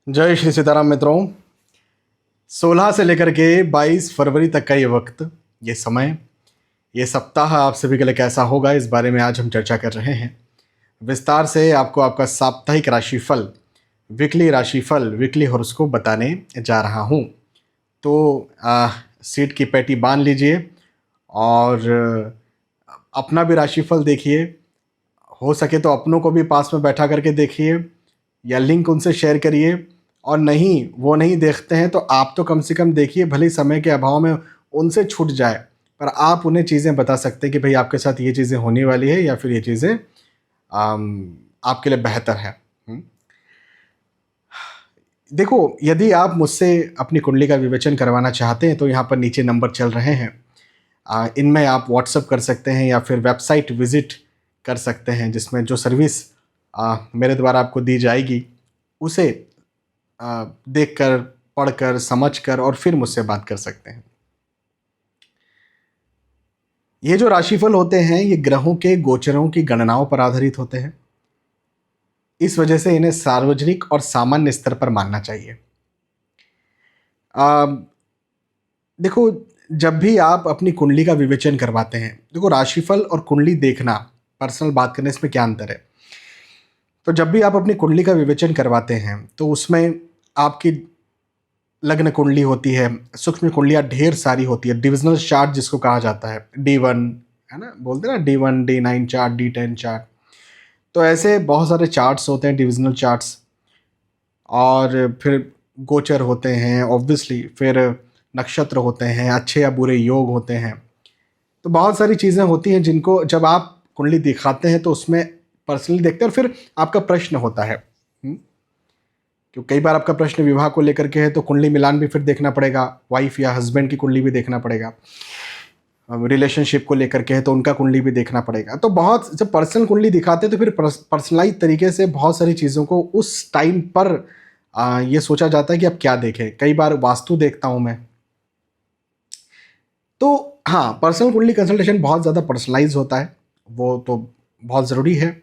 जय श्री सीताराम मित्रों। 16 से लेकर के 22 फरवरी तक का ये वक्त, ये समय, ये सप्ताह आप सभी के लिए कैसा होगा, इस बारे में आज हम चर्चा कर रहे हैं। विस्तार से आपको आपका साप्ताहिक राशिफल, वीकली राशिफल, वीकली हॉरोस्कोप बताने जा रहा हूँ। तो सीट की पेटी बांध लीजिए और अपना भी राशिफल देखिए। हो सके तो अपनों को भी पास में बैठा करके देखिए या लिंक उनसे शेयर करिए, और नहीं, वो नहीं देखते हैं तो आप तो कम से कम देखिए, भले ही समय के अभाव में उनसे छूट जाए, पर आप उन्हें चीज़ें बता सकते हैं कि भाई आपके साथ ये चीज़ें होने वाली है या फिर ये चीज़ें आपके लिए बेहतर है। देखो, यदि आप मुझसे अपनी कुंडली का विवेचन करवाना चाहते हैं तो यहाँ पर नीचे नंबर चल रहे हैं। इनमें आप व्हाट्सअप कर सकते हैं या फिर वेबसाइट विज़िट कर सकते हैं, जिसमें जो सर्विस मेरे द्वारा आपको दी जाएगी उसे देखकर, पढ़कर, समझकर और फिर मुझसे बात कर सकते हैं। ये जो राशिफल होते हैं ये ग्रहों के गोचरों की गणनाओं पर आधारित होते हैं। इस वजह से इन्हें सार्वजनिक और सामान्य स्तर पर मानना चाहिए। देखो, जब भी आप अपनी कुंडली का विवेचन करवाते हैं, देखो राशिफल और कुंडली देखना, पर्सनल बात करने, इसमें क्या अंतर है। तो जब भी आप अपनी कुंडली का विवेचन करवाते हैं तो उसमें आपकी लग्न कुंडली होती है, सूक्ष्म कुंडलियाँ ढेर सारी होती है, डिविजनल चार्ट जिसको कहा जाता है, D1 है ना, बोलते हैं ना, D1 D9 chart, D10 chart. तो ऐसे बहुत सारे चार्ट्स होते हैं, डिविजनल चार्ट्स। और फिर गोचर होते हैं ऑब्वियसली, फिर नक्षत्र होते हैं, अच्छे या बुरे योग होते हैं। तो बहुत सारी चीज़ें होती हैं जिनको जब आप कुंडली दिखाते हैं तो उसमें पर्सनली देखते हैं, और फिर आपका प्रश्न होता है। क्योंकि कई बार आपका प्रश्न विवाह को लेकर के है तो कुंडली मिलान भी फिर देखना पड़ेगा, वाइफ या हस्बैंड की कुंडली भी देखना पड़ेगा। रिलेशनशिप को लेकर के है तो उनका कुंडली भी देखना पड़ेगा। तो बहुत, जब पर्सनल कुंडली दिखाते हैं तो फिर पर्सनलाइज तरीके से बहुत सारी चीज़ों को उस टाइम पर ये सोचा जाता है कि अब क्या देखें। कई बार वास्तु देखता हूँ मैं, तो हाँ, पर्सनल कुंडली कंसल्टेशन बहुत ज़्यादा पर्सनलाइज होता है, वो तो बहुत ज़रूरी है।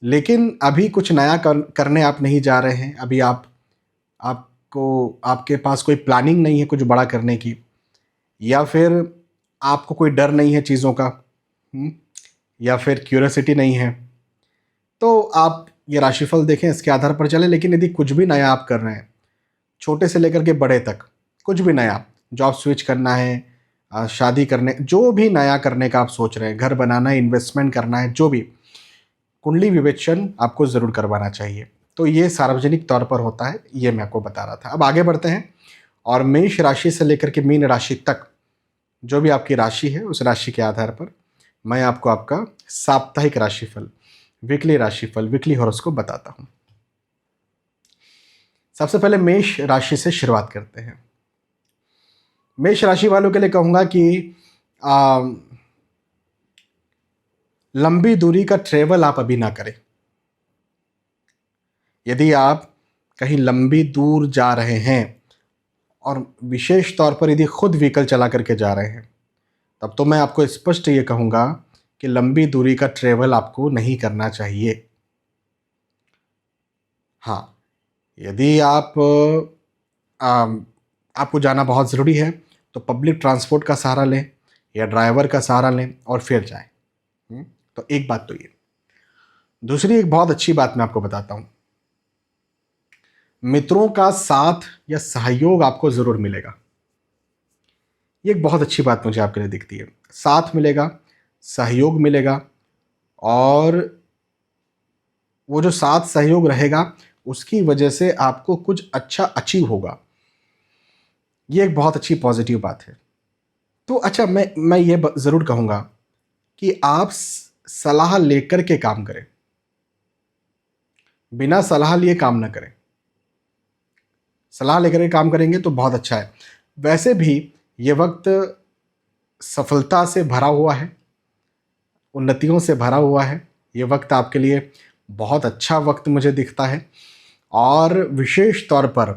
लेकिन अभी कुछ नया करने आप नहीं जा रहे हैं, अभी आपको आपके पास कोई प्लानिंग नहीं है कुछ बड़ा करने की, या फिर आपको कोई डर नहीं है चीज़ों का, या फिर क्यूरियोसिटी नहीं है, तो आप ये राशिफल देखें, इसके आधार पर चलें। लेकिन यदि कुछ भी नया आप कर रहे हैं, छोटे से लेकर के बड़े तक, कुछ भी नया, जॉब स्विच करना है, शादी करने, जो भी नया करने का आप सोच रहे हैं, घर बनाना है, इन्वेस्टमेंट करना है, जो भी, कुंडली विवेचन आपको ज़रूर करवाना चाहिए। तो ये सार्वजनिक तौर पर होता है, ये मैं आपको बता रहा था। अब आगे बढ़ते हैं, और मेष राशि से लेकर के मीन राशि तक जो भी आपकी राशि है, उस राशि के आधार पर मैं आपको आपका साप्ताहिक राशिफल, वीकली राशिफल, वीकली हॉरोस्कोप बताता हूँ। सबसे पहले मेष राशि से शुरुआत करते हैं। मेष राशि वालों के लिए कहूँगा कि लंबी दूरी का ट्रेवल आप अभी ना करें। यदि आप कहीं लंबी दूर जा रहे हैं, और विशेष तौर पर यदि खुद व्हीकल चला करके जा रहे हैं, तब तो मैं आपको स्पष्ट ये कहूँगा कि लंबी दूरी का ट्रेवल आपको नहीं करना चाहिए। हाँ, यदि आपको जाना बहुत ज़रूरी है तो पब्लिक ट्रांसपोर्ट का सहारा लें या ड्राइवर का सहारा लें और फिर जाएं। तो एक बात तो ये। दूसरी एक बहुत अच्छी बात मैं आपको बताता हूँ, मित्रों का साथ या सहयोग आपको ज़रूर मिलेगा। ये एक बहुत अच्छी बात मुझे आपके लिए दिखती है। साथ मिलेगा, सहयोग मिलेगा, और वो जो साथ सहयोग रहेगा उसकी वजह से आपको कुछ अच्छा अचीव होगा। ये एक बहुत अच्छी पॉजिटिव बात है। तो अच्छा, मैं ये ज़रूर कहूँगा कि आप सलाह लेकर के काम करें, बिना सलाह लिए काम ना करें। सलाह लेकर के काम करेंगे तो बहुत अच्छा है। वैसे भी ये वक्त सफलता से भरा हुआ है, उन्नतियों से भरा हुआ है। ये वक्त आपके लिए बहुत अच्छा वक्त मुझे दिखता है, और विशेष तौर पर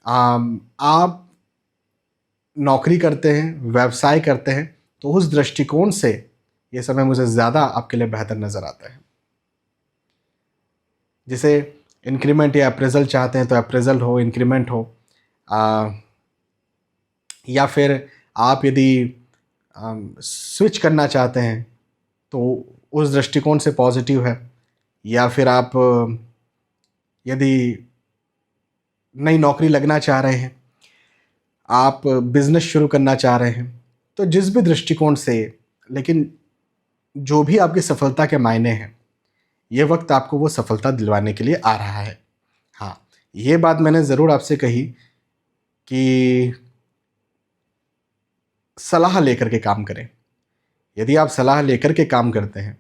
आप नौकरी करते हैं, व्यवसाय करते हैं, तो उस दृष्टिकोण से ये समय मुझे ज़्यादा आपके लिए बेहतर नज़र आता है। जैसे इंक्रीमेंट या अप्रेजल चाहते हैं तो अप्रेजल हो, इंक्रीमेंट हो। आ, या फिर आप यदि स्विच करना चाहते हैं तो उस दृष्टिकोण से पॉजिटिव है। या फिर आप यदि नई नौकरी लगना चाह रहे हैं, आप बिजनेस शुरू करना चाह रहे हैं, तो जिस भी दृष्टिकोण से, लेकिन जो भी आपकी सफलता के मायने हैं, ये वक्त आपको वो सफलता दिलवाने के लिए आ रहा है। हाँ, ये बात मैंने ज़रूर आपसे कही कि सलाह लेकर के काम करें। यदि आप सलाह लेकर के काम करते हैं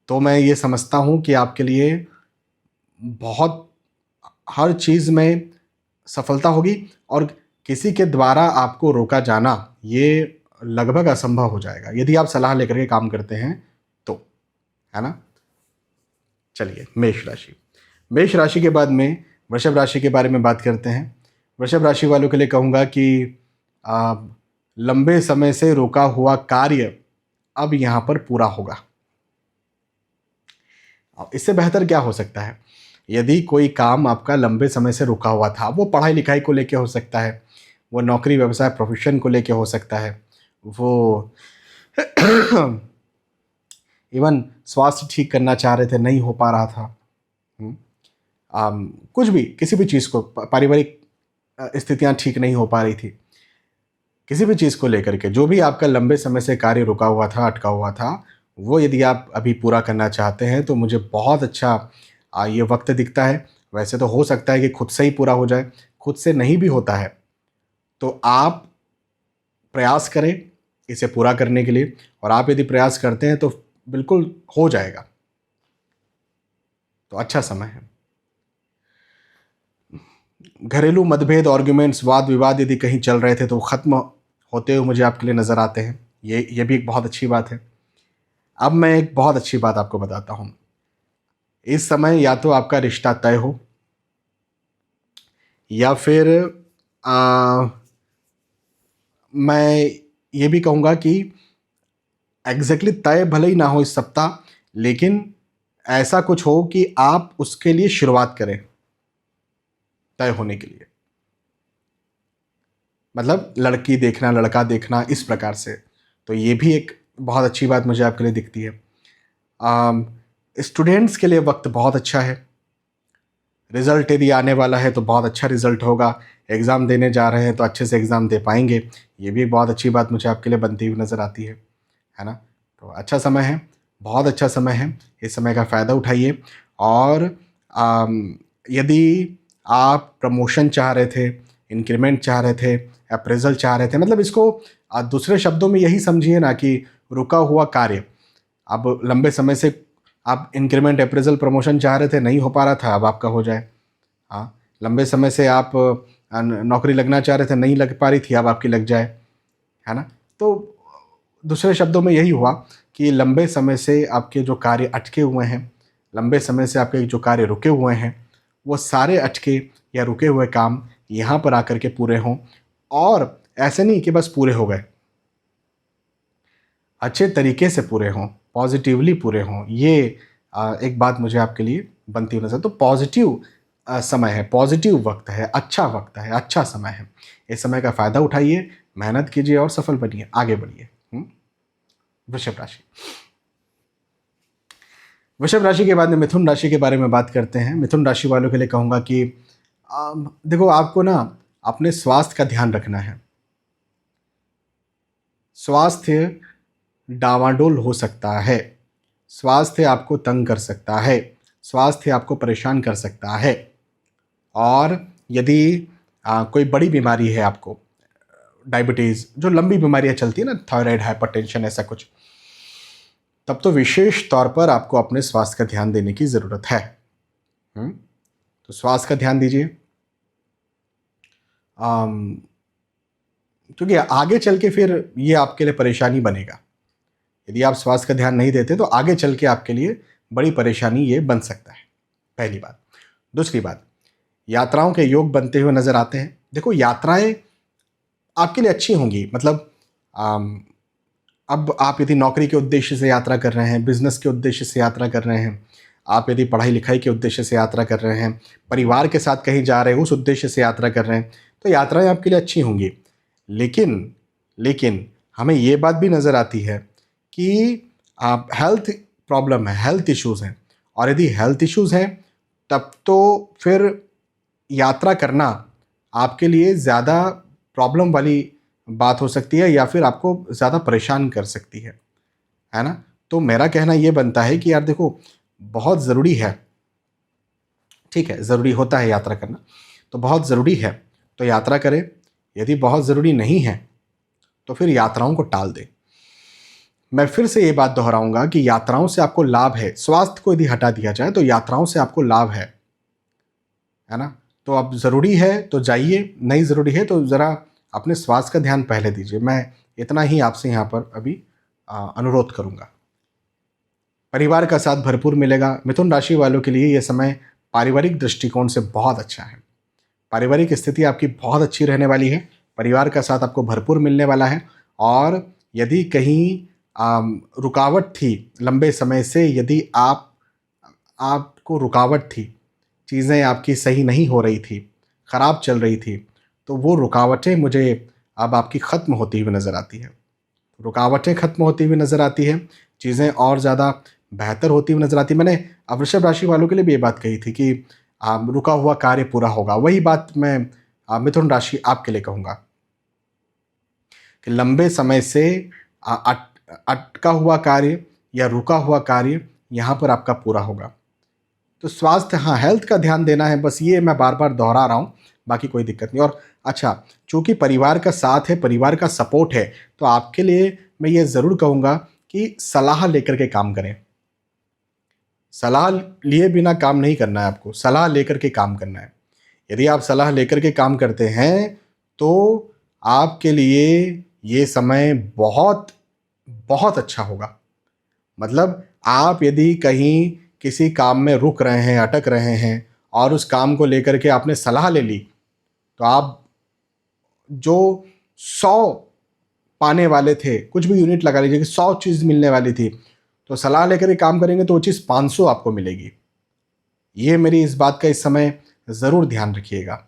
तो मैं ये समझता हूँ कि आपके लिए बहुत हर चीज़ में सफलता होगी, और किसी के द्वारा आपको रोका जाना ये लगभग असंभव हो जाएगा यदि आप सलाह लेकर के काम करते हैं तो, है ना। चलिए, मेष राशि। मेष राशि के बाद में वृषभ राशि के बारे में बात करते हैं। वृषभ राशि वालों के लिए कहूँगा कि लंबे समय से रुका हुआ कार्य अब यहाँ पर पूरा होगा। अब इससे बेहतर क्या हो सकता है? यदि कोई काम आपका लंबे समय से रुका हुआ था, वो पढ़ाई लिखाई को लेके हो सकता है, वो नौकरी व्यवसाय प्रोफेशन को लेके हो सकता है, वो इवन स्वास्थ्य ठीक करना चाह रहे थे, नहीं हो पा रहा था। कुछ भी, किसी भी चीज़ को, पारिवारिक स्थितियां ठीक नहीं हो पा रही थी, किसी भी चीज़ को लेकर के जो भी आपका लंबे समय से कार्य रुका हुआ था, अटका हुआ था, वो यदि आप अभी पूरा करना चाहते हैं तो मुझे बहुत अच्छा ये वक्त दिखता है। वैसे तो हो सकता है कि खुद से ही पूरा हो जाए, खुद से नहीं भी होता है तो आप प्रयास करें इसे पूरा करने के लिए, और आप यदि प्रयास करते हैं तो बिल्कुल हो जाएगा। तो अच्छा समय है। घरेलू मतभेद, आर्ग्यूमेंट्स, वाद विवाद यदि कहीं चल रहे थे तो ख़त्म होते हुए मुझे आपके लिए नज़र आते हैं। ये भी एक बहुत अच्छी बात है। अब मैं एक बहुत अच्छी बात आपको बताता हूँ। इस समय या तो आपका रिश्ता तय हो, या फिर मैं ये भी कहूँगा कि एग्जैक्टली तय भले ही ना हो इस सप्ताह, लेकिन ऐसा कुछ हो कि आप उसके लिए शुरुआत करें तय होने के लिए। मतलब लड़की देखना, लड़का देखना, इस प्रकार से। तो ये भी एक बहुत अच्छी बात मुझे आपके लिए दिखती है। स्टूडेंट्स के लिए वक्त बहुत अच्छा है। रिज़ल्ट यदि आने वाला है तो बहुत अच्छा रिज़ल्ट होगा। एग्ज़ाम देने जा रहे हैं तो अच्छे से एग्ज़ाम दे पाएंगे। ये भी एक बहुत अच्छी बात मुझे आपके लिए बनती हुई नज़र आती है ना। तो अच्छा समय है, बहुत अच्छा समय है। इस समय का फ़ायदा उठाइए। और यदि आप प्रमोशन चाह रहे थे, इंक्रीमेंट चाह रहे थे, अप्रेजल चाह रहे थे, मतलब इसको दूसरे शब्दों में यही समझिए ना कि रुका हुआ कार्य, अब लंबे समय से आप इंक्रीमेंट, अप्रेजल, प्रमोशन चाह रहे थे, नहीं हो पा रहा था, अब आपका हो जाए। हाँ, लंबे समय से आप नौकरी लगना चाह रहे थे, नहीं लग पा रही थी, अब आपकी लग जाए, है ना। तो दूसरे शब्दों में यही हुआ कि लंबे समय से आपके जो कार्य अटके हुए हैं, लंबे समय से आपके जो कार्य रुके हुए हैं, वो सारे अटके या रुके हुए काम यहाँ पर आकर के पूरे हों। और ऐसे नहीं कि बस पूरे हो गए, अच्छे तरीके से पूरे हों, पॉजिटिवली पूरे हों। ये एक बात मुझे आपके लिए बनती हुई नजर। तो पॉजिटिव समय है, पॉजिटिव वक्त है, अच्छा वक्त है, अच्छा समय है। इस समय का फ़ायदा उठाइए, मेहनत कीजिए और सफल बनिए, आगे बढ़िए। वृषभ राशि। वृषभ राशि के बाद में मिथुन राशि के बारे में बात करते हैं। मिथुन राशि वालों के लिए कहूँगा कि देखो, आपको ना अपने स्वास्थ्य का ध्यान रखना है। स्वास्थ्य डावाडोल हो सकता है, स्वास्थ्य आपको तंग कर सकता है, स्वास्थ्य आपको परेशान कर सकता है। और यदि कोई बड़ी बीमारी है आपको, डायबिटीज़, जो लंबी बीमारियां चलती है ना, थायराइड, हाइपरटेंशन, ऐसा कुछ, तब तो विशेष तौर पर आपको अपने स्वास्थ्य का ध्यान देने की ज़रूरत है। तो स्वास्थ्य का ध्यान दीजिए, क्योंकि आगे चल के फिर ये आपके लिए परेशानी बनेगा। यदि आप स्वास्थ्य का ध्यान नहीं देते तो आगे चल के आपके लिए बड़ी परेशानी ये बन सकता है, पहली बात। दूसरी बात, यात्राओं के योग बनते हुए नज़र आते हैं। देखो, यात्राएं आपके लिए अच्छी होंगी, मतलब अब आप यदि नौकरी के उद्देश्य से यात्रा कर रहे हैं, बिजनेस के उद्देश्य से यात्रा कर रहे हैं, आप यदि पढ़ाई लिखाई के उद्देश्य से यात्रा कर रहे हैं, परिवार के साथ कहीं जा रहे हैं उस उद्देश्य से यात्रा कर रहे हैं, तो यात्राएं आपके लिए अच्छी होंगी। लेकिन लेकिन हमें ये बात भी नज़र आती है कि आप हेल्थ प्रॉब्लम है, हेल्थ इश्यूज़ हैं, और यदि हेल्थ इश्यूज़ हैं तब तो फिर यात्रा करना आपके लिए ज़्यादा प्रॉब्लम वाली बात हो सकती है, या फिर आपको ज़्यादा परेशान कर सकती है ना। तो मेरा कहना ये बनता है कि यार देखो, बहुत ज़रूरी है, ठीक है, ज़रूरी होता है यात्रा करना, तो बहुत ज़रूरी है तो यात्रा करें। यदि बहुत ज़रूरी नहीं है तो फिर यात्राओं को टाल दें। मैं फिर से ये बात दोहराऊंगा कि यात्राओं से आपको लाभ है। स्वास्थ्य को यदि हटा दिया जाए तो यात्राओं से आपको लाभ है ना। तो अब ज़रूरी है तो जाइए, नहीं ज़रूरी है तो ज़रा अपने स्वास्थ्य का ध्यान पहले दीजिए। मैं इतना ही आपसे यहाँ पर अभी अनुरोध करूँगा। परिवार का साथ भरपूर मिलेगा। मिथुन राशि वालों के लिए यह समय पारिवारिक दृष्टिकोण से बहुत अच्छा है। पारिवारिक स्थिति आपकी बहुत अच्छी रहने वाली है। परिवार का साथ आपको भरपूर मिलने वाला है। और यदि कहीं रुकावट थी लंबे समय से, यदि आपको रुकावट थी, चीज़ें आपकी सही नहीं हो रही थी, ख़राब चल रही थी, तो वो रुकावटें मुझे अब आपकी ख़त्म होती हुई नज़र आती है। रुकावटें ख़त्म होती हुई नज़र आती है, चीज़ें और ज़्यादा बेहतर होती हुई नज़र आती है। मैंने वृषभ राशि वालों के लिए भी ये बात कही थी कि रुका हुआ कार्य पूरा होगा। वही बात मैं मिथुन राशि आपके लिए कहूँगा कि लंबे समय से अटका हुआ कार्य या रुका हुआ कार्य यहाँ पर आपका पूरा होगा। तो स्वास्थ्य, हाँ, हेल्थ का ध्यान देना है, बस ये मैं बार बार दोहरा रहा हूँ, बाकी कोई दिक्कत नहीं। और अच्छा, चूँकि परिवार का साथ है, परिवार का सपोर्ट है, तो आपके लिए मैं ये ज़रूर कहूँगा कि सलाह लेकर के काम करें। सलाह लिए बिना काम नहीं करना है आपको, सलाह लेकर के काम करना है। यदि आप सलाह लेकर के काम करते हैं तो आपके लिए ये समय बहुत बहुत अच्छा होगा। मतलब आप यदि कहीं किसी काम में रुक रहे हैं, अटक रहे हैं, और उस काम को लेकर के आपने सलाह ले ली, तो आप जो 100 पाने वाले थे, कुछ भी यूनिट लगा लीजिए कि 100 चीज़ मिलने वाली थी, तो सलाह लेकर के काम करेंगे तो वो चीज़ 500 आपको मिलेगी। ये मेरी इस बात का इस समय ज़रूर ध्यान रखिएगा।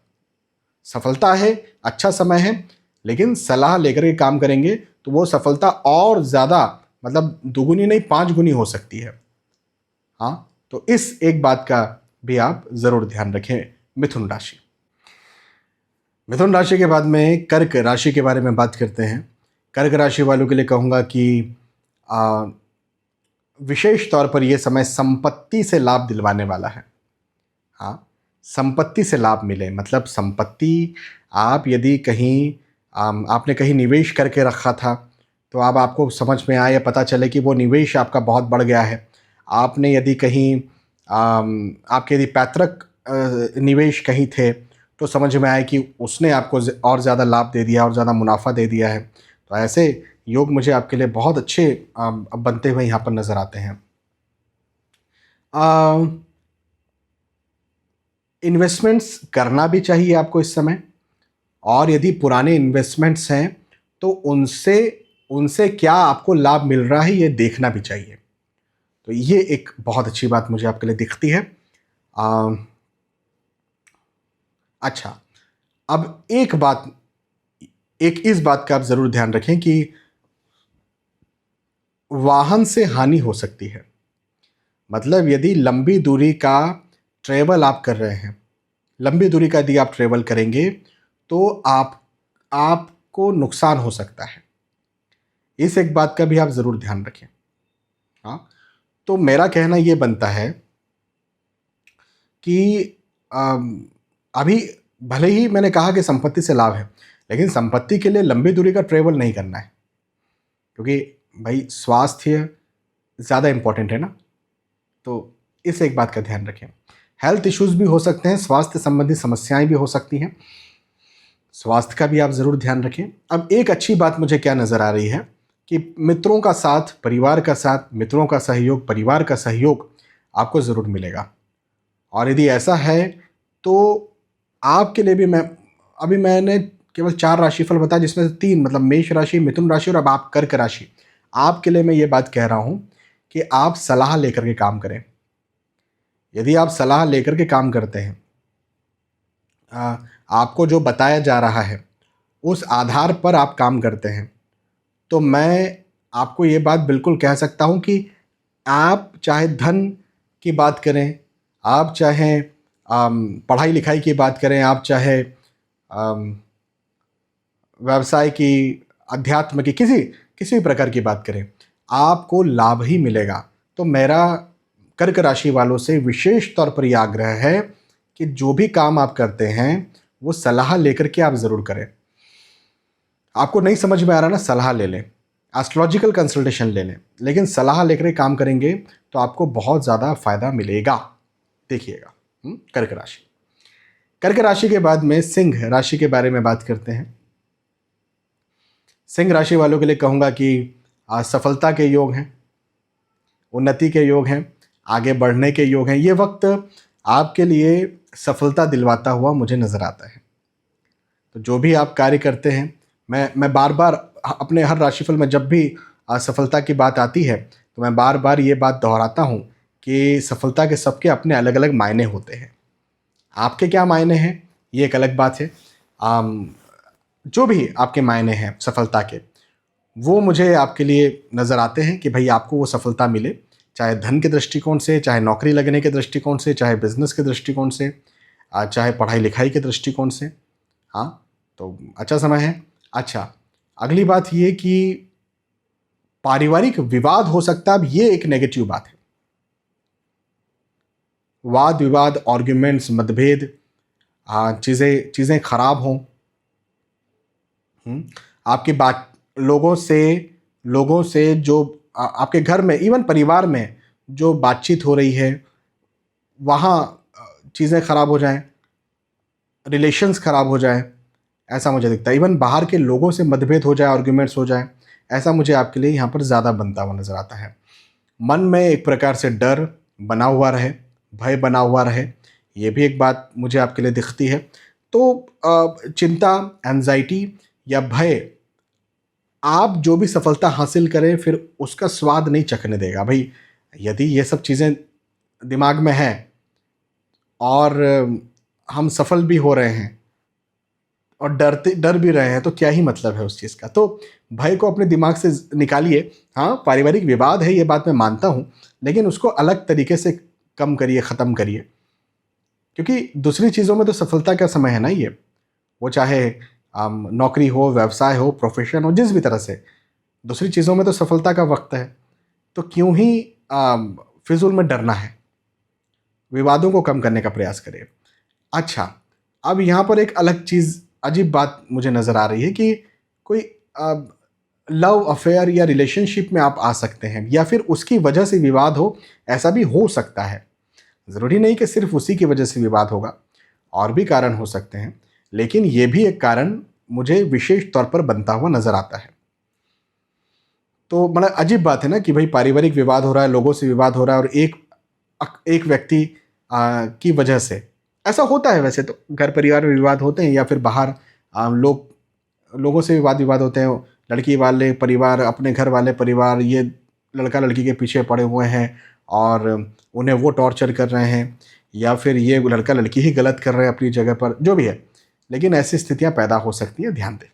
सफलता है, अच्छा समय है, लेकिन सलाह लेकर के काम करेंगे तो वो सफलता और ज़्यादा, मतलब दुगुनी नहीं 5 गुनी हो सकती है। हाँ, तो इस एक बात का भी आप ज़रूर ध्यान रखें। मिथुन राशि, मिथुन राशि के बाद में कर्क राशि के बारे में बात करते हैं। कर्क राशि वालों के लिए कहूँगा कि विशेष तौर पर यह समय संपत्ति से लाभ दिलवाने वाला है। हाँ, संपत्ति से लाभ मिले, मतलब संपत्ति, आप यदि कहीं आपने कहीं निवेश करके रखा था, तो अब आपको समझ में आए, पता चले कि वो निवेश आपका बहुत बढ़ गया है। आपने यदि कहीं आपके यदि पैतृक निवेश कहीं थे, तो समझ में आए कि उसने आपको और ज़्यादा लाभ दे दिया और ज़्यादा मुनाफा दे दिया है। तो ऐसे योग मुझे आपके लिए बहुत अच्छे बनते हुए यहाँ पर नज़र आते हैं। इन्वेस्टमेंट्स करना भी चाहिए आपको इस समय, और यदि पुराने इन्वेस्टमेंट्स हैं तो उनसे क्या आपको लाभ मिल रहा है ये देखना भी चाहिए। तो ये एक बहुत अच्छी बात मुझे आपके लिए दिखती है। अच्छा, अब एक इस बात का आप ज़रूर ध्यान रखें कि वाहन से हानि हो सकती है। मतलब यदि लंबी दूरी का ट्रेवल आप कर रहे हैं, लंबी दूरी का यदि आप ट्रेवल करेंगे तो आपको नुकसान हो सकता है। इस एक बात का भी आप ज़रूर ध्यान रखें। हाँ, तो मेरा कहना ये बनता है कि अभी भले ही मैंने कहा कि संपत्ति से लाभ है, लेकिन संपत्ति के लिए लंबी दूरी का ट्रेवल नहीं करना है, क्योंकि भाई स्वास्थ्य ज़्यादा इम्पोर्टेंट है ना। तो इस एक बात का ध्यान रखें। हेल्थ इश्यूज़ भी हो सकते हैं, स्वास्थ्य संबंधी समस्याएं भी हो सकती हैं, स्वास्थ्य का भी आप ज़रूर ध्यान रखें। अब एक अच्छी बात मुझे क्या नज़र आ रही है कि मित्रों का साथ, परिवार का साथ, मित्रों का सहयोग, परिवार का सहयोग आपको ज़रूर मिलेगा। और यदि ऐसा है तो आपके लिए भी मैंने केवल 4 राशिफल बताया, जिसमें से 3 मतलब मेष राशि, मिथुन राशि और अब आप कर्क राशि। आपके लिए मैं ये बात कह रहा हूँ कि आप सलाह लेकर के काम करें। यदि आप सलाह लेकर के काम करते हैं, आपको जो बताया जा रहा है उस आधार पर आप काम करते हैं, तो मैं आपको ये बात बिल्कुल कह सकता हूँ कि आप चाहे धन की बात करें, आप चाहे पढ़ाई लिखाई की बात करें, आप चाहे व्यवसाय की, अध्यात्म की, किसी किसी भी प्रकार की बात करें, आपको लाभ ही मिलेगा। तो मेरा कर्क राशि वालों से विशेष तौर पर यह आग्रह है कि जो भी काम आप करते हैं वो सलाह लेकर के आप ज़रूर करें। आपको नहीं समझ में आ रहा ना, सलाह ले लें, एस्ट्रोलॉजिकल कंसल्टेशन ले लें, लेकिन सलाह लेकर के काम करेंगे तो आपको बहुत ज़्यादा फायदा मिलेगा। देखिएगा। कर्क राशि। कर्क राशि के बाद में सिंह राशि के बारे में बात करते हैं। सिंह राशि वालों के लिए कहूँगा कि आज सफलता के योग हैं, उन्नति के योग हैं, आगे बढ़ने के योग हैं। ये वक्त आपके लिए सफलता दिलवाता हुआ मुझे नज़र आता है। तो जो भी आप कार्य करते हैं, मैं बार बार अपने हर राशिफल में जब भी सफलता की बात आती है तो मैं बार बार ये बात दोहराता हूँ कि सफलता के सबके अपने अलग अलग मायने होते हैं। आपके क्या मायने हैं ये एक अलग बात है। जो भी आपके मायने हैं सफलता के, वो मुझे आपके लिए नज़र आते हैं कि भाई आपको वो सफलता मिले, चाहे धन के दृष्टिकोण से, चाहे नौकरी लगने के दृष्टिकोण से, चाहे बिजनेस के दृष्टिकोण से, चाहे पढ़ाई लिखाई के दृष्टिकोण से। हाँ, तो अच्छा समय है। अच्छा, अगली बात ये कि पारिवारिक विवाद हो सकता है। अब ये एक नेगेटिव बात है। वाद विवाद, आर्ग्यूमेंट्स, मतभेद, चीज़ें खराब हों, आपकी बात लोगों से जो आपके घर में, इवन परिवार में जो बातचीत हो रही है वहाँ चीज़ें खराब हो जाएं, रिलेशंस खराब हो जाएं, ऐसा मुझे दिखता है। इवन बाहर के लोगों से मतभेद हो जाए, आर्ग्यूमेंट्स हो जाए, ऐसा मुझे आपके लिए यहाँ पर ज़्यादा बनता हुआ नज़र आता है। मन में एक प्रकार से डर बना हुआ रहे, भय बना हुआ रहे, ये भी एक बात मुझे आपके लिए दिखती है। तो चिंता, एंजाइटी या भय आप जो भी सफलता हासिल करें फिर उसका स्वाद नहीं चखने देगा। भाई यदि ये सब चीज़ें दिमाग में हैं और हम सफल भी हो रहे हैं और डर भी रहे हैं, तो क्या ही मतलब है उस चीज़ का। तो भय को अपने दिमाग से निकालिए। हाँ, पारिवारिक विवाद है, ये बात मैं मानता हूँ, लेकिन उसको अलग तरीके से कम करिए, ख़त्म करिए, क्योंकि दूसरी चीज़ों में तो सफलता का समय है ना ये। वो चाहे नौकरी हो, व्यवसाय हो, प्रोफेशन हो, जिस भी तरह से, दूसरी चीज़ों में तो सफलता का वक्त है। तो क्यों ही फिजूल में डरना है। विवादों को कम करने का प्रयास करिए। अच्छा, अब यहाँ पर एक अलग चीज़, अजीब बात मुझे नज़र आ रही है कि कोई लव अफेयर या रिलेशनशिप में आप आ सकते हैं या फिर उसकी वजह से विवाद हो, ऐसा भी हो सकता है। ज़रूरी नहीं कि सिर्फ उसी की वजह से विवाद होगा, और भी कारण हो सकते हैं, लेकिन ये भी एक कारण मुझे विशेष तौर पर बनता हुआ नज़र आता है। तो बड़ा अजीब बात है ना कि भाई पारिवारिक विवाद हो रहा है, लोगों से विवाद हो रहा है, और एक व्यक्ति की वजह से ऐसा होता है। वैसे तो घर परिवार में विवाद होते हैं या फिर बाहर लोगों से विवाद होते हैं। लड़की वाले परिवार, अपने घर वाले परिवार, ये लड़का लड़की के पीछे पड़े हुए हैं और उन्हें वो टॉर्चर कर रहे हैं, या फिर ये लड़का लड़की ही गलत कर रहे हैं अपनी जगह पर, जो भी है, लेकिन ऐसी स्थितियां पैदा हो सकती है, ध्यान दें।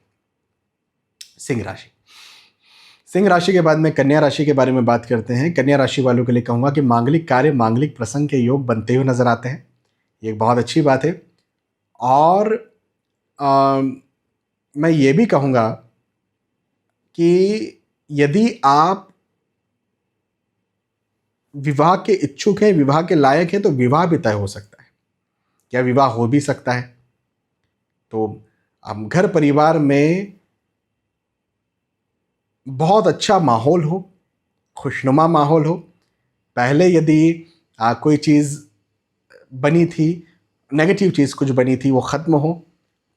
सिंह राशि। सिंह राशि के बाद में कन्या राशि के बारे में बात करते हैं। कन्या राशि वालों के लिए कहूँगा कि मांगलिक कार्य, मांगलिक प्रसंग के योग बनते हुए नजर आते हैं। ये एक बहुत अच्छी बात है। और मैं ये भी कहूँगा कि यदि आप विवाह के इच्छुक हैं, विवाह के लायक हैं, तो विवाह भी तय हो सकता है, क्या विवाह हो भी सकता है। तो अब घर परिवार में बहुत अच्छा माहौल हो, खुशनुमा माहौल हो। पहले यदि कोई चीज़ बनी थी, नेगेटिव चीज़ कुछ बनी थी, वो ख़त्म हो,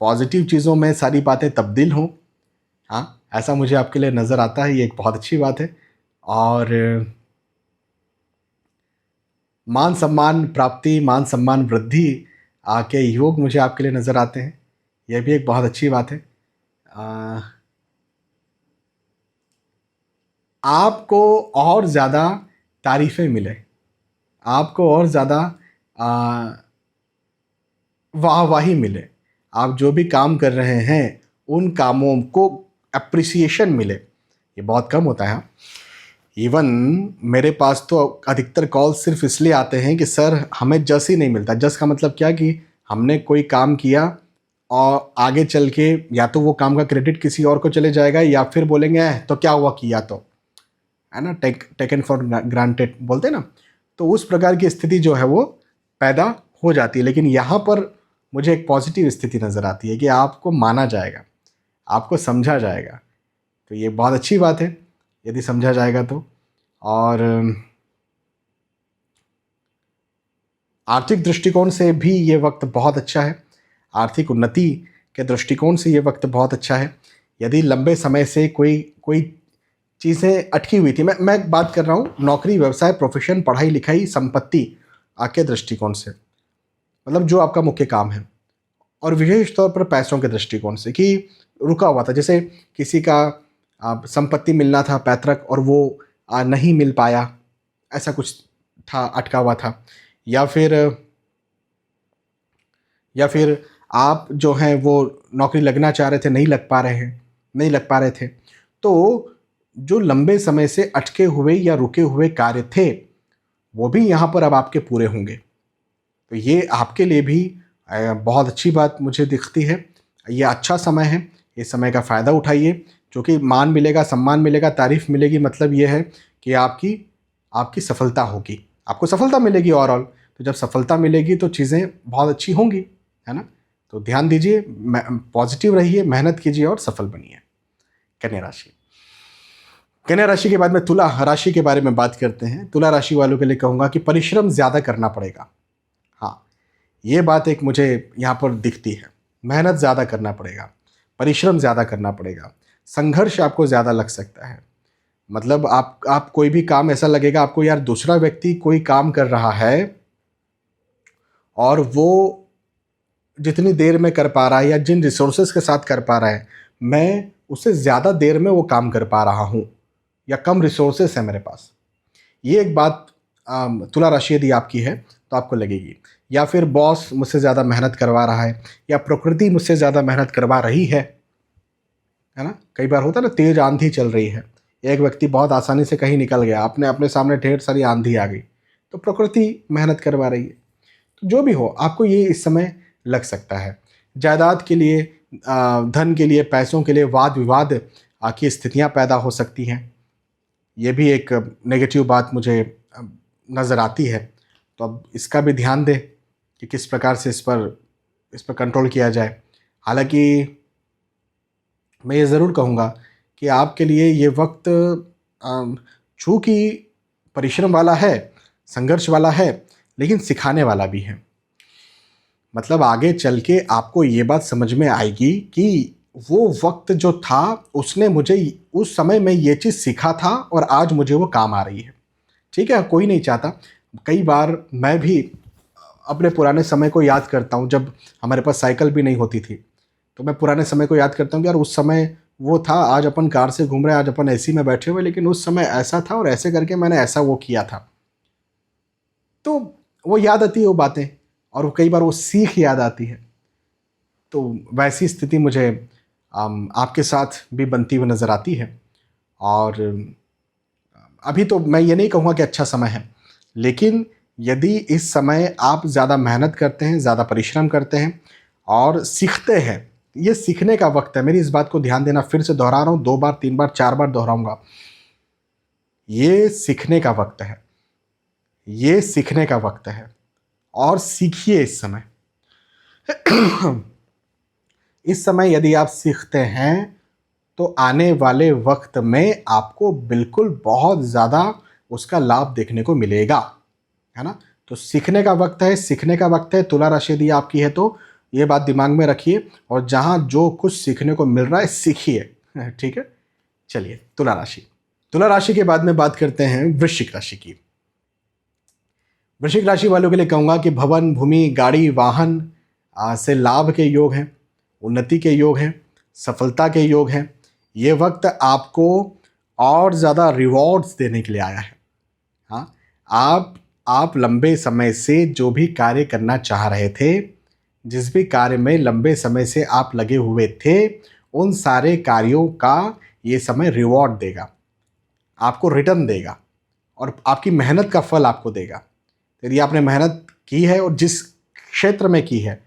पॉजिटिव चीज़ों में सारी बातें तब्दील हों। हाँ, ऐसा मुझे आपके लिए नज़र आता है, ये एक बहुत अच्छी बात है। और मान सम्मान प्राप्ति, मान सम्मान वृद्धि के योग मुझे आपके लिए नज़र आते हैं, यह भी एक बहुत अच्छी बात है। आपको और ज़्यादा तारीफ़ें मिले, आपको और ज़्यादा वाहवाही मिले, आप जो भी काम कर रहे हैं उन कामों को अप्रिसिएशन मिले, ये बहुत कम होता है। इवन मेरे पास तो अधिकतर कॉल सिर्फ इसलिए आते हैं कि सर हमें जस ही नहीं मिलता। जस का मतलब क्या कि हमने कोई काम किया और आगे चल के या तो वो काम का क्रेडिट किसी और को चले जाएगा या फिर बोलेंगे तो क्या हुआ किया तो, है ना, टेकन फॉर ग्रांटेड बोलते हैं ना। तो उस प्रकार की स्थिति जो है वो पैदा हो जाती है। लेकिन यहाँ पर मुझे एक पॉजिटिव स्थिति नज़र आती है कि आपको माना जाएगा, आपको समझा जाएगा। तो ये बहुत अच्छी बात है यदि समझा जाएगा तो। और आर्थिक दृष्टिकोण से भी ये वक्त बहुत अच्छा है, आर्थिक उन्नति के दृष्टिकोण से ये वक्त बहुत अच्छा है। यदि लंबे समय से कोई चीज़ें अटकी हुई थी, मैं बात कर रहा हूँ नौकरी, व्यवसाय, प्रोफेशन, पढ़ाई लिखाई, संपत्ति के दृष्टिकोण से, मतलब जो आपका मुख्य काम है, और विशेष तौर पर पैसों के दृष्टिकोण से कि रुका हुआ था, जैसे किसी का संपत्ति मिलना था पैतृक और वो नहीं मिल पाया, ऐसा कुछ था, अटका हुआ था। या फिर आप जो हैं वो नौकरी लगना चाह रहे थे, नहीं लग पा रहे थे। तो जो लंबे समय से अटके हुए या रुके हुए कार्य थे वो भी यहाँ पर अब आपके पूरे होंगे। तो ये आपके लिए भी बहुत अच्छी बात मुझे दिखती है। ये अच्छा समय है, इस समय का फ़ायदा उठाइए, क्योंकि मान मिलेगा, सम्मान मिलेगा, तारीफ़ मिलेगी। मतलब ये है कि आपकी सफलता होगी, आपको सफलता मिलेगी ओवरऑल। तो जब सफलता मिलेगी तो चीज़ें बहुत अच्छी होंगी, है ना। तो ध्यान दीजिए, पॉजिटिव रहिए, मेहनत कीजिए और सफल बनिए। कन्या राशि के बाद में तुला राशि के बारे में बात करते हैं। तुला राशि वालों के लिए कहूँगा कि परिश्रम ज़्यादा करना पड़ेगा। हाँ, ये बात एक मुझे यहाँ पर दिखती है। मेहनत ज़्यादा करना पड़ेगा, परिश्रम ज़्यादा करना पड़ेगा, संघर्ष आपको ज़्यादा लग सकता है। मतलब आप कोई भी काम, ऐसा लगेगा आपको यार दूसरा व्यक्ति कोई काम कर रहा है और वो जितनी देर में कर पा रहा है या जिन रिसोर्सेज के साथ कर पा रहा है, मैं उससे ज़्यादा देर में वो काम कर पा रहा हूँ या कम रिसोर्सेस है मेरे पास। ये एक बात तुला राशि यदि आपकी है तो आपको लगेगी। या फिर बॉस मुझसे ज़्यादा मेहनत करवा रहा है या प्रकृति मुझसे ज़्यादा मेहनत करवा रही है ना। कई बार होता है ना, तेज़ आंधी चल रही है, एक व्यक्ति बहुत आसानी से कहीं निकल गया, अपने सामने ढेर सारी आंधी आ गई, तो प्रकृति मेहनत करवा रही है। तो जो भी हो, आपको ये इस समय लग सकता है। जायदाद के लिए, धन के लिए, पैसों के लिए वाद विवाद की स्थितियाँ पैदा हो सकती हैं। ये भी एक नेगेटिव बात मुझे नज़र आती है। तो अब इसका भी ध्यान दें कि किस प्रकार से इस पर कंट्रोल किया जाए। हालांकि मैं ये ज़रूर कहूँगा कि आपके लिए ये वक्त चूँकि परिश्रम वाला है, संघर्ष वाला है, लेकिन सिखाने वाला भी है। मतलब आगे चल के आपको ये बात समझ में आएगी कि वो वक्त जो था उसने मुझे उस समय में ये चीज़ सीखा था और आज मुझे वो काम आ रही है। ठीक है, कोई नहीं चाहता। कई बार मैं भी अपने पुराने समय को याद करता हूँ, जब हमारे पास साइकिल भी नहीं होती थी, तो मैं पुराने समय को याद करता हूँ कि यार उस समय वो था, आज अपन कार से घूम रहे हैं, आज अपन एसी में बैठे हुए, लेकिन उस समय ऐसा था और ऐसे करके मैंने ऐसा वो किया था। तो वो याद आती है वो बातें, और कई बार वो सीख याद आती है। तो वैसी स्थिति मुझे आपके साथ भी बनती हुई नज़र आती है। और अभी तो मैं ये नहीं कहूँगा कि अच्छा समय है, लेकिन यदि इस समय आप ज़्यादा मेहनत करते हैं, ज़्यादा परिश्रम करते हैं और सीखते हैं, ये सीखने का वक्त है। मेरी इस बात को ध्यान देना, फिर से दोहरा रहा हूँ, 2 बार 3 बार 4 बार दोहराऊँगा, ये सीखने का वक्त है, ये सीखने का वक्त है। और सीखिए इस समय। इस समय यदि आप सीखते हैं तो आने वाले वक्त में आपको बिल्कुल बहुत ज़्यादा उसका लाभ देखने को मिलेगा, है ना। तो सीखने का वक्त है, सीखने का वक्त है। तुला राशि यदि आपकी है तो ये बात दिमाग में रखिए, और जहाँ जो कुछ सीखने को मिल रहा है सीखिए, ठीक है। चलिए, तुला राशि के बाद में बात करते हैं वृश्चिक राशि की। वृश्चिक राशि वालों के लिए कहूँगा कि भवन, भूमि, गाड़ी, वाहन से लाभ के योग हैं, उन्नति के योग हैं, सफलता के योग हैं। ये वक्त आपको और ज़्यादा रिवॉर्ड्स देने के लिए आया है। हाँ, आप आप लंबे समय से जो भी कार्य करना चाह रहे थे, जिस भी कार्य में लंबे समय से आप लगे हुए थे, उन सारे कार्यों का ये समय रिवॉर्ड देगा, आपको रिटर्न देगा और आपकी मेहनत का फल आपको देगा। यदि आपने मेहनत की है और जिस क्षेत्र में की है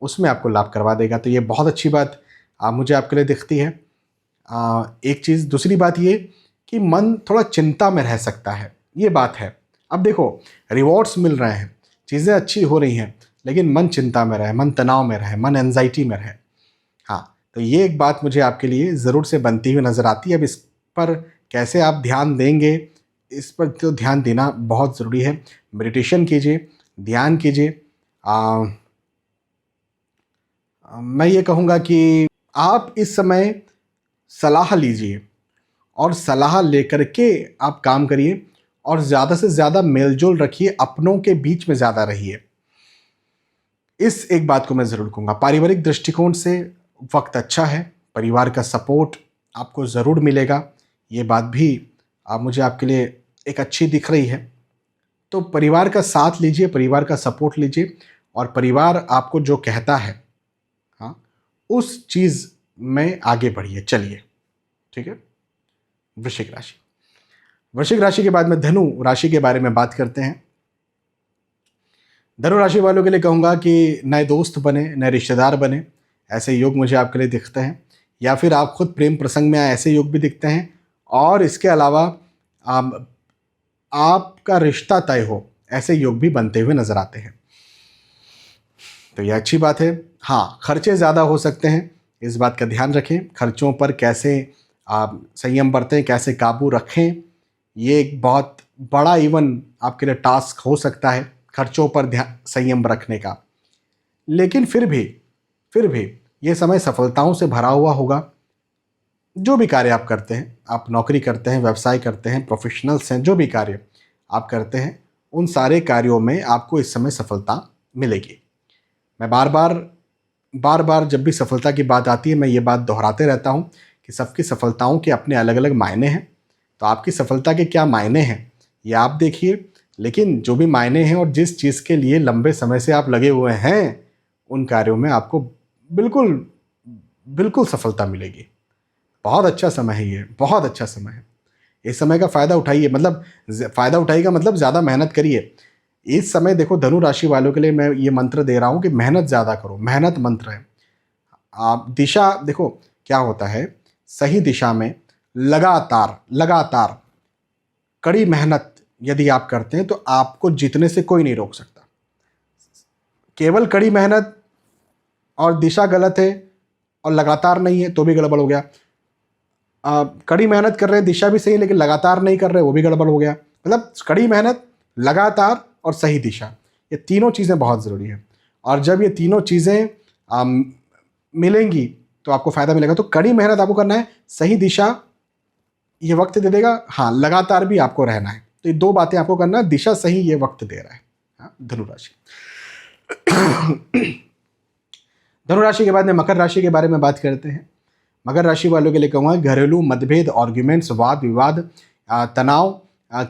उसमें आपको लाभ करवा देगा। तो ये बहुत अच्छी बात मुझे आपके लिए दिखती है। एक चीज़, दूसरी बात ये कि मन थोड़ा चिंता में रह सकता है, ये बात है। अब देखो, रिवॉर्ड्स मिल रहे हैं, चीज़ें अच्छी हो रही हैं, लेकिन मन चिंता में रहे, मन तनाव में रहे, मन एंजाइटी में रहे। हाँ, तो ये एक बात मुझे आपके लिए ज़रूर से बनती हुई नज़र आती है। अब इस पर कैसे आप ध्यान देंगे, इस पर तो ध्यान देना बहुत ज़रूरी है। मेडिटेशन कीजिए, ध्यान कीजिए। मैं ये कहूँगा कि आप इस समय सलाह लीजिए और सलाह लेकर के आप काम करिए और ज़्यादा से ज़्यादा मेलजोल रखिए, अपनों के बीच में ज़्यादा रहिए। इस एक बात को मैं ज़रूर कहूँगा। पारिवारिक दृष्टिकोण से वक्त अच्छा है, परिवार का सपोर्ट आपको ज़रूर मिलेगा, ये बात भी मुझे आपके लिए एक अच्छी दिख रही है। तो परिवार का साथ लीजिए, परिवार का सपोर्ट लीजिए और परिवार आपको जो कहता है, हाँ, उस चीज़ में आगे बढ़िए, चलिए, ठीक है। वृश्चिक राशि, वृश्चिक राशि के बाद में धनु राशि के बारे में बात करते हैं। धनु राशि वालों के लिए कहूँगा कि नए दोस्त बने, नए रिश्तेदार बने, ऐसे योग मुझे आपके लिए दिखते हैं, या फिर आप खुद प्रेम प्रसंग में आए, ऐसे योग भी दिखते हैं। और इसके अलावा आपका रिश्ता तय हो, ऐसे योग भी बनते हुए नजर आते हैं। तो यह अच्छी बात है। हाँ, खर्चे ज़्यादा हो सकते हैं, इस बात का ध्यान रखें। खर्चों पर कैसे आप संयम बरतें, कैसे काबू रखें, ये एक बहुत बड़ा इवन आपके लिए टास्क हो सकता है, खर्चों पर ध्यान संयम रखने का। लेकिन फिर भी ये समय सफलताओं से भरा हुआ होगा। जो भी कार्य आप करते हैं, आप नौकरी करते हैं, व्यवसाय करते हैं, प्रोफेशनल्स हैं, जो भी कार्य आप करते हैं, उन सारे कार्यों में आपको इस समय सफलता मिलेगी। मैं बार बार जब भी सफलता की बात आती है, मैं ये बात दोहराते रहता हूँ कि सबकी सफलताओं के अपने अलग अलग मायने हैं। तो आपकी सफलता के क्या मायने हैं ये आप देखिए, लेकिन जो भी मायने हैं और जिस चीज़ के लिए लंबे समय से आप लगे हुए हैं, उन कार्यों में आपको बिल्कुल सफलता मिलेगी। बहुत अच्छा समय है ये, बहुत अच्छा समय है। इस समय का फ़ायदा उठाइए, मतलब फ़ायदा उठाइएगा मतलब ज़्यादा मेहनत करिए। इस समय देखो, धनु राशि वालों के लिए मैं ये मंत्र दे रहा हूँ कि मेहनत ज़्यादा करो, मेहनत मंत्र है। आप दिशा देखो क्या होता है, सही दिशा में लगातार कड़ी मेहनत यदि आप करते हैं तो आपको जीतने से कोई नहीं रोक सकता। केवल कड़ी मेहनत और दिशा गलत है और लगातार नहीं है तो भी गड़बड़ हो गया। कड़ी मेहनत कर रहे हैं, दिशा भी सही, लेकिन लगातार नहीं कर रहे, वो भी गड़बड़ हो गया। मतलब कड़ी मेहनत, लगातार और सही दिशा, ये तीनों चीज़ें बहुत ज़रूरी है। और जब ये तीनों चीज़ें मिलेंगी तो आपको फ़ायदा मिलेगा। तो कड़ी मेहनत आपको करना है, सही दिशा ये वक्त दे देगा, हाँ, लगातार भी आपको रहना है। तो ये दो बातें आपको करना है, दिशा सही ये वक्त दे रहा है। हाँ, धनु राशि। धनु राशि के बाद में मकर राशि के बारे में बात करते हैं। मकर राशि वालों के लिए कहूँगा, घरेलू मतभेद, आर्ग्यूमेंट्स, वाद विवाद, तनाव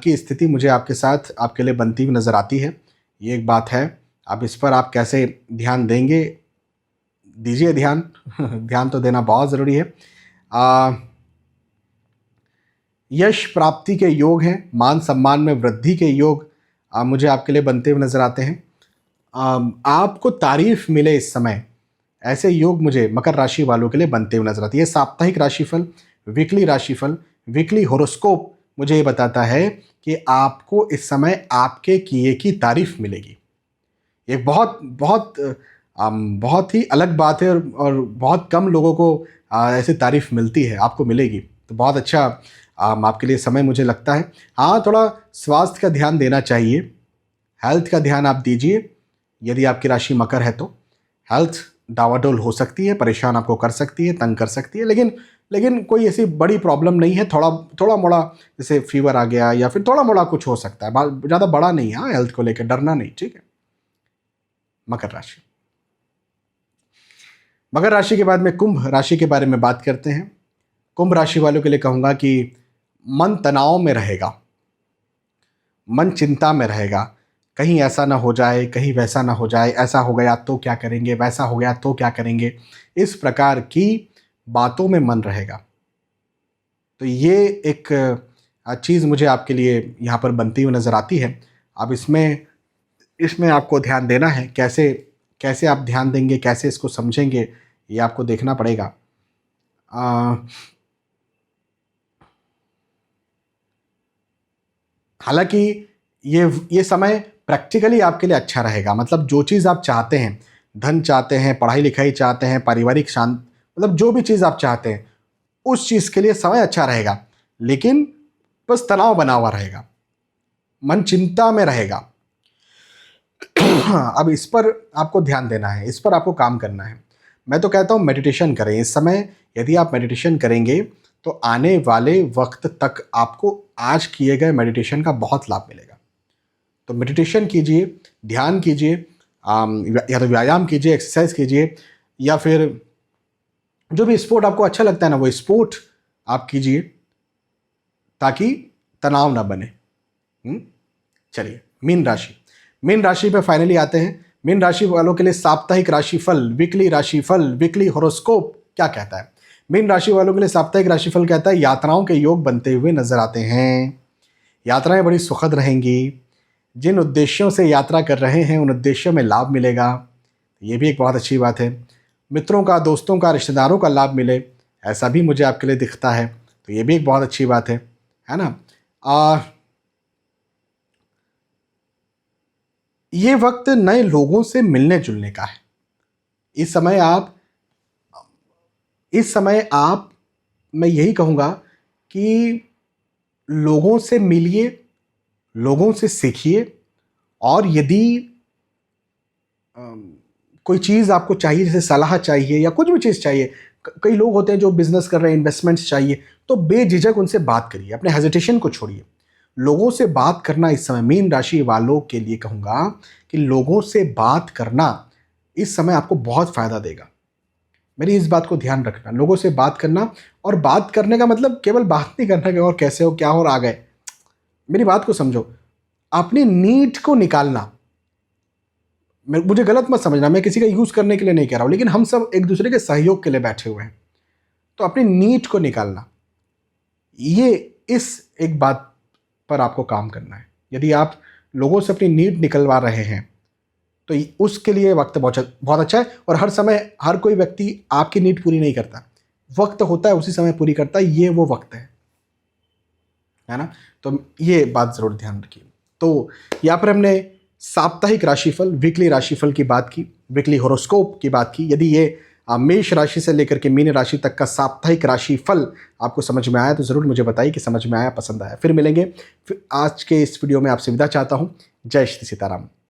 की स्थिति मुझे आपके साथ आपके लिए बनती हुई नज़र आती है। ये एक बात है। अब इस पर आप कैसे ध्यान देंगे, दीजिए ध्यान। ध्यान तो देना बहुत ज़रूरी है। यश प्राप्ति के योग हैं, मान सम्मान में वृद्धि के योग मुझे आपके लिए बनते हुए नज़र आते हैं। आपको तारीफ मिले इस समय, ऐसे योग मुझे मकर राशि वालों के लिए बनते हुए नजर आती है। साप्ताहिक राशिफल, वीकली राशिफल, वीकली होरोस्कोप मुझे ये बताता है कि आपको इस समय आपके किए की तारीफ मिलेगी। एक बहुत ही अलग बात है और बहुत कम लोगों को ऐसी तारीफ मिलती है, आपको मिलेगी। तो बहुत अच्छा आपके लिए समय मुझे लगता है। हाँ, थोड़ा स्वास्थ्य का ध्यान देना चाहिए, हेल्थ का ध्यान आप दीजिए। यदि आपकी राशि मकर है तो हेल्थ डावाडोल हो सकती है, परेशान आपको कर सकती है, तंग कर सकती है, लेकिन कोई ऐसी बड़ी प्रॉब्लम नहीं है। थोड़ा मोड़ा जैसे फीवर आ गया या फिर थोड़ा मोड़ा कुछ हो सकता है, ज़्यादा बड़ा नहीं है। हाँ, हेल्थ को लेकर डरना नहीं, ठीक है। मकर राशि। मकर राशि के बाद में कुंभ राशि के बारे में बात करते हैं। कुंभ राशि वालों के लिए कहूँगा कि मन तनाव में रहेगा, मन चिंता में रहेगा, कहीं ऐसा ना हो जाए, कहीं वैसा ना हो जाए, ऐसा हो गया तो क्या करेंगे, वैसा हो गया तो क्या करेंगे, इस प्रकार की बातों में मन रहेगा। तो ये एक चीज़ मुझे आपके लिए यहाँ पर बनती हुई नज़र आती है। अब इसमें इसमें आपको ध्यान देना है। कैसे कैसे आप ध्यान देंगे, कैसे इसको समझेंगे, ये आपको देखना पड़ेगा। हालांकि ये समय प्रैक्टिकली आपके लिए अच्छा रहेगा। मतलब जो चीज़ आप चाहते हैं, धन चाहते हैं, पढ़ाई लिखाई चाहते हैं, पारिवारिक शांत, मतलब जो भी चीज़ आप चाहते हैं उस चीज़ के लिए समय अच्छा रहेगा। लेकिन बस तनाव बना हुआ रहेगा, मन चिंता में रहेगा। अब इस पर आपको ध्यान देना है, इस पर आपको काम करना है। मैं तो कहता हूँ मेडिटेशन करें इस समय। यदि आप मेडिटेशन करेंगे तो आने वाले वक्त तक आपको आज किए गए मेडिटेशन का बहुत लाभ मिलेगा। तो मेडिटेशन कीजिए, ध्यान कीजिए, या तो व्यायाम कीजिए, एक्सरसाइज कीजिए, या फिर जो भी स्पोर्ट आपको अच्छा लगता है ना वो स्पोर्ट आप कीजिए, ताकि तनाव ना बने। चलिए, मीन राशि पे फाइनली आते हैं। मीन राशि वालों के लिए साप्ताहिक राशिफल, वीकली राशिफल, वीकली हॉरोस्कोप क्या कहता है? मीन राशि वालों के लिए साप्ताहिक राशिफल कहता है यात्राओं के योग बनते हुए नजर आते हैं। यात्राएं बड़ी सुखद रहेंगी। जिन उद्देश्यों से यात्रा कर रहे हैं उन उद्देश्यों में लाभ मिलेगा, ये भी एक बहुत अच्छी बात है। मित्रों का, दोस्तों का, रिश्तेदारों का लाभ मिले, ऐसा भी मुझे आपके लिए दिखता है, तो ये भी एक बहुत अच्छी बात है ना। ये वक्त नए लोगों से मिलने जुलने का है। इस समय आप मैं यही कहूँगा कि लोगों से मिलिए, लोगों से सीखिए, और यदि कोई चीज़ आपको चाहिए, जैसे सलाह चाहिए या कुछ भी चीज़ चाहिए, कई लोग होते हैं जो बिजनेस कर रहे हैं, इन्वेस्टमेंट्स चाहिए, तो बेझिझक उनसे बात करिए, अपने हेजिटेशन को छोड़िए। लोगों से बात करना इस समय मीन राशि वालों के लिए कहूँगा कि लोगों से बात करना इस समय आपको बहुत फ़ायदा देगा। मेरी इस बात को ध्यान रखना, लोगों से बात करना, और बात करने का मतलब केवल बात नहीं करना कि और कैसे हो, क्या हो, और आ गए। मेरी बात को समझो, अपनी नीड को निकालना। मुझे गलत मत समझना, मैं किसी का यूज़ करने के लिए नहीं कह रहा हूँ, लेकिन हम सब एक दूसरे के सहयोग के लिए बैठे हुए हैं। तो अपनी नीड को निकालना, ये इस एक बात पर आपको काम करना है। यदि आप लोगों से अपनी नीड निकलवा रहे हैं तो उसके लिए वक्त बहुत अच्छा है। और हर समय हर कोई व्यक्ति आपकी नीड पूरी नहीं करता, वक्त होता है उसी समय पूरी करता है, ये वो वक्त है ना। तो ये बात ज़रूर ध्यान रखिए। तो यहाँ पर हमने साप्ताहिक राशिफल, वीकली राशिफल की बात की, वीकली हॉरोस्कोप की बात की। यदि ये मेष राशि से लेकर के मीन राशि तक का साप्ताहिक राशिफल आपको समझ में आया तो ज़रूर मुझे बताइए कि समझ में आया, पसंद आया। फिर मिलेंगे। फिर आज के इस वीडियो में आपसे विदा चाहता हूँ। जय श्री सीताराम।